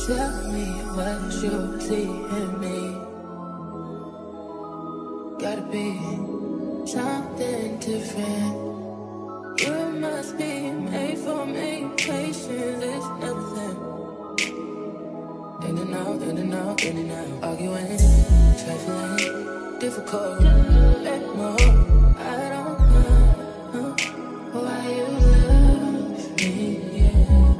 Tell me what you see in me. Gotta be something different. You must be made for me. Patience is nothing. In and out, in and out, in and out. Arguing, trifling, difficult. Let more. I don't know why you love me. Yeah.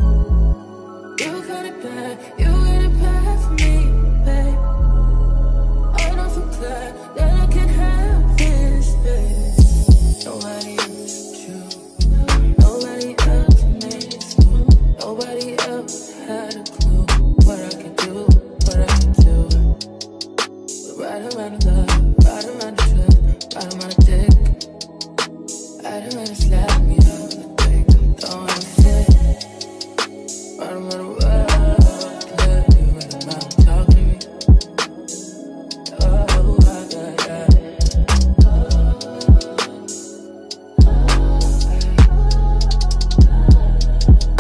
You got it bad. You got it bad for me, babe. I don't feel glad that I can have this, babe. Nobody else you. Nobody else makes me. Nobody else had a clue what I could do, what I could do. Right around the love, right around the trust, right around the dick. Right around the slap me up the dick. I'm throwing a fit. Right around the world, let you in the mouth, talk to me. Oh, I got that.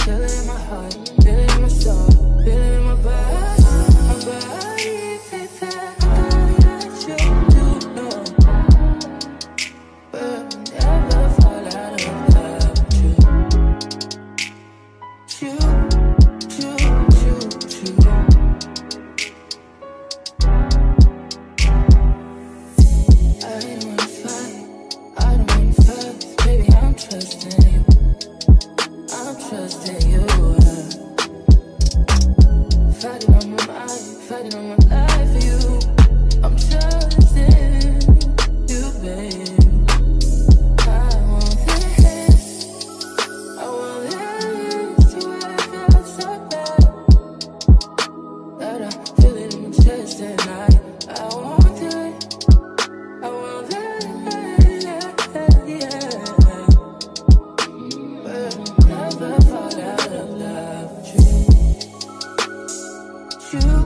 Feel it in my heart, feel it in my soul, feel it in my body, feel that you do know. But never fall out of love with you. You. I don't wanna fight, I don't wanna fuss, baby, I'm trusting you. I'm trusting you. Fighting on my mind, fighting on my life for you. I'm trusting you, babe. I want this to where I feel so bad that I feel it in my chest and I want it. I want that, yeah. But never fall out of love with you.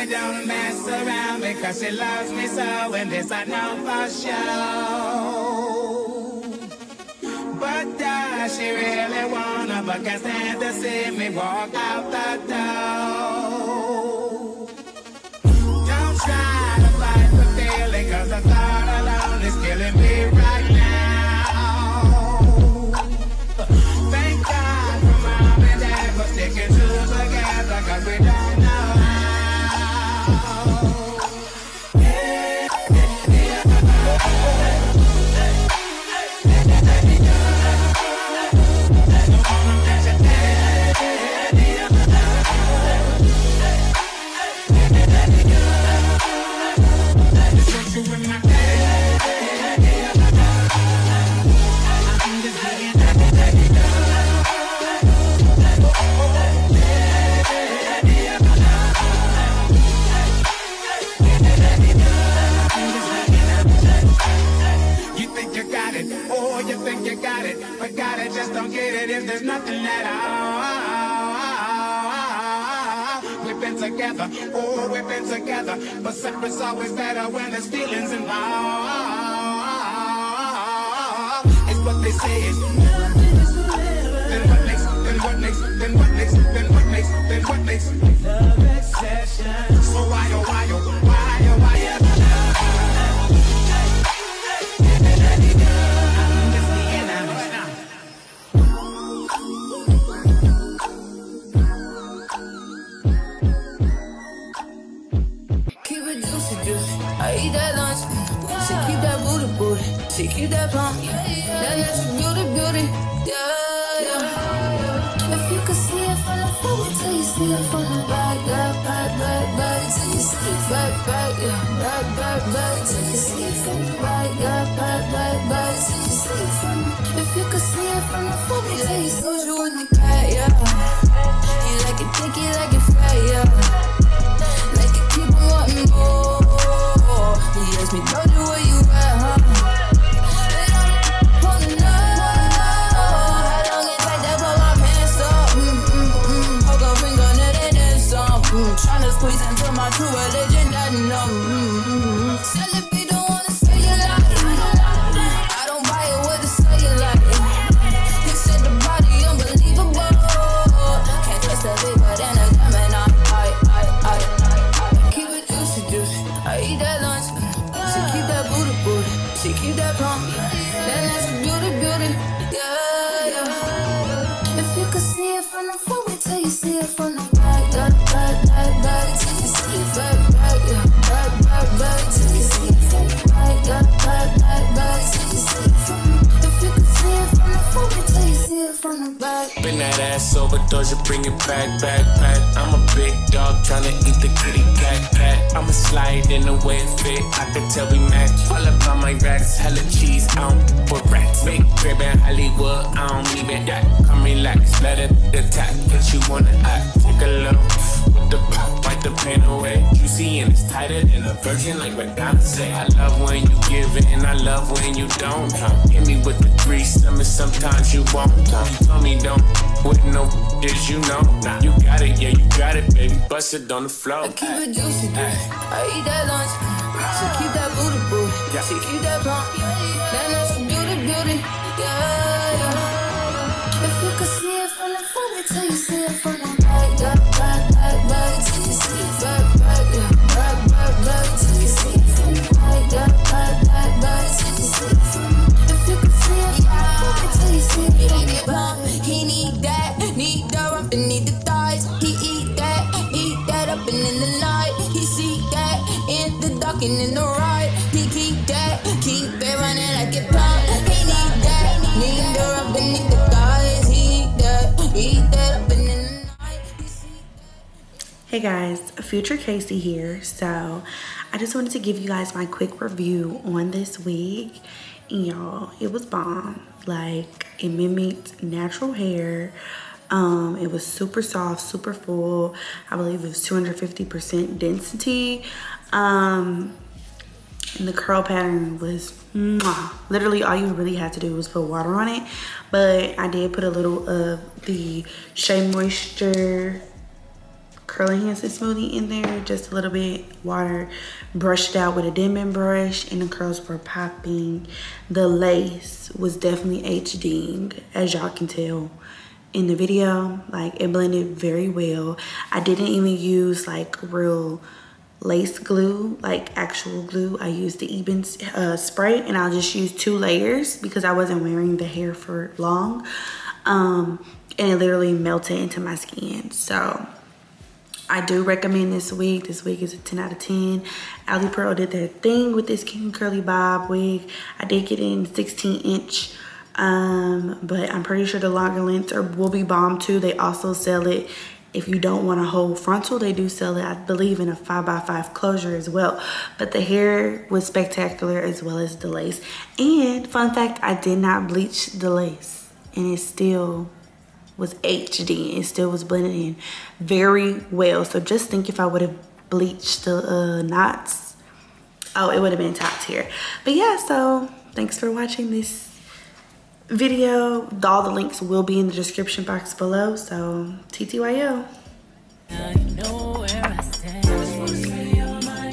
Don't mess around because she loves me so, and this I know for sure. But does she really wanna? But can't stand to see me walk out the door. Don't try to fight the feeling, cause the thought alone is killing me right now. Thank God for mom and dad for sticking together, cause we don't know how. Just don't get it if there's nothing at all. We've been together, oh, we've been together, but separate's always better when there's feelings involved. It's what they say is nothing is forever. Then what makes love exception? So why I eat that lunch, she keep that booty, she keep that plump, that natural beauty, yeah, yeah. If you could see it from the floor to you see it from the back, back, till you see it back, yeah, back, till you see it from the back, back, till you see it from the. If you could see it from the front, till you see you in the back, yeah. You like it thick, you like it fat, yeah. Like it keep on wanting more. He asked me, told you where you at, huh? Wanna know how long it take to pull my pants up? Hold a finger, net and some. Tryna squeeze into my true religion, that no. Celebrate, don't wanna say you like. I don't buy it with a say you like. He said the body unbelievable. Can't trust a bigger than a diamond. I keep it juicy. I eat that lunch. She keep that booty. She keep that pump. Then that's beauty. Yeah. If you could see it from the front, wait till you see it from the back. Back, till you see it back, yeah. Back, till you see it from the back. Back, till you see it from the. If you could see it from the front, wait till you see it from the back. Bend that ass over, doja, bring it back. I'm a big dog tryna eat the kitty cat. I'ma slide in the way it fit. I can tell we match. All up on my racks, hella cheese. I don't put rats. Big crib in Hollywood, I don't even that. Come relax, let it attack. Get you wanna act. Take a look with the pop, wipe the pain away. Juicy and it's tighter than a virgin, like Madonna say. I love when you give it and I love when you don't. Hit me with the grease, I mean sometimes you won't. You told me don't with no bitch, you know. You got it, yeah, you got it, baby. Bust it on the floor. I keep it juicy, I eat that lunch. She keep that booty. She keep that pump. Then that's beauty. Yeah. If you could see it from the front, wait till you see it from the back. Back, till you see it back, yeah. Back, till you see it from the back. Back, till you see it from the. If you could see it from the front, wait till you see it from the back. He need the rump and need the thighs. He eat that up and in the night. He see that in the dark and in the ride. He keep it running like it pump. He need the rump and need the thighs. He eat that up and in the night. Hey guys, Future Cayci here. So I just wanted to give you guys my quick review on this wig. And y'all, it was bomb. Like, it mimicked natural hair. It was super soft, super full. I believe it was 250% density. And the curl pattern was mwah. Literally all you really had to do was put water on it. But I did put a little of the Shea Moisture curl enhancement smoothie in there, just a little bit. Water, brushed out with a dimming brush, and the curls were popping. The lace was definitely HDing, as y'all can tell in the video. Like, it blended very well. I didn't even use like real lace glue, like actual glue. I used the Eben spray, and I'll just use 2 layers because I wasn't wearing the hair for long. And it literally melted into my skin. So I do recommend this wig. This wig is a 10 out of 10. Ali Pearl did their thing with this Kinky Curly Bob wig. I did get it in 16-inch, but I'm pretty sure the longer lengths will be bomb too. They also sell it, if you don't want a whole frontal, they do sell it, I believe, in a 5x5 closure as well. But the hair was spectacular, as well as the lace. And fun fact, I did not bleach the lace, and it still was HD. It still was blended in very well. So just think, if I would have bleached the knots, oh, it would have been top tier. But yeah, so thanks for watching this video. All the links will be in the description box below. So TTYL. Now you know where I stand. I just wanna say you're my,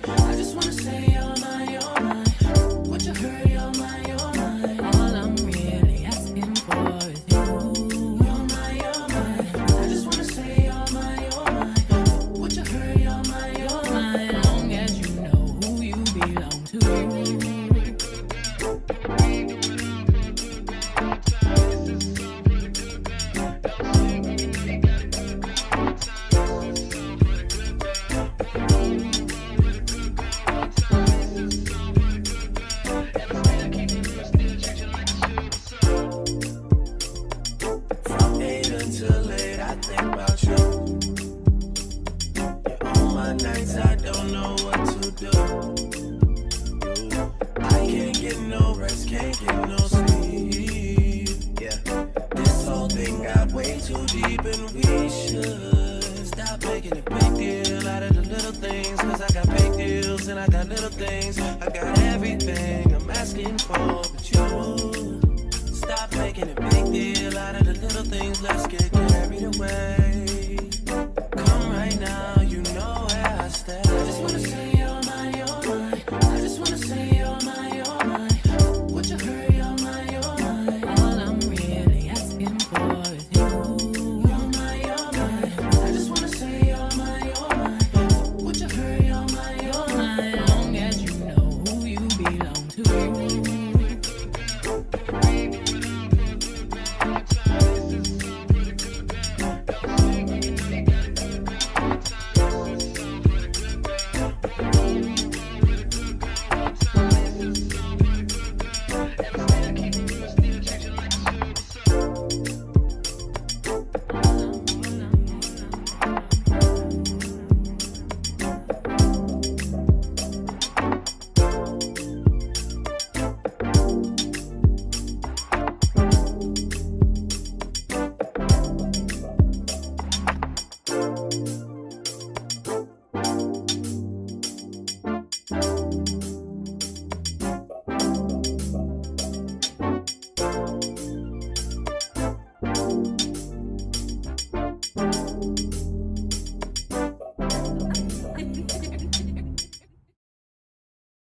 I just wanna say you're my, would you hurry, you're my, all I'm really asking for is you. You're my, I just wanna say you're my, would you hurry, you're my, long as you know who you belong to. cheap and we should stop making a big deal out of the little things. Cause I got big deals and I got little things. I got everything I'm asking for, but you stop making a big deal out of the little things. Let's get carried away.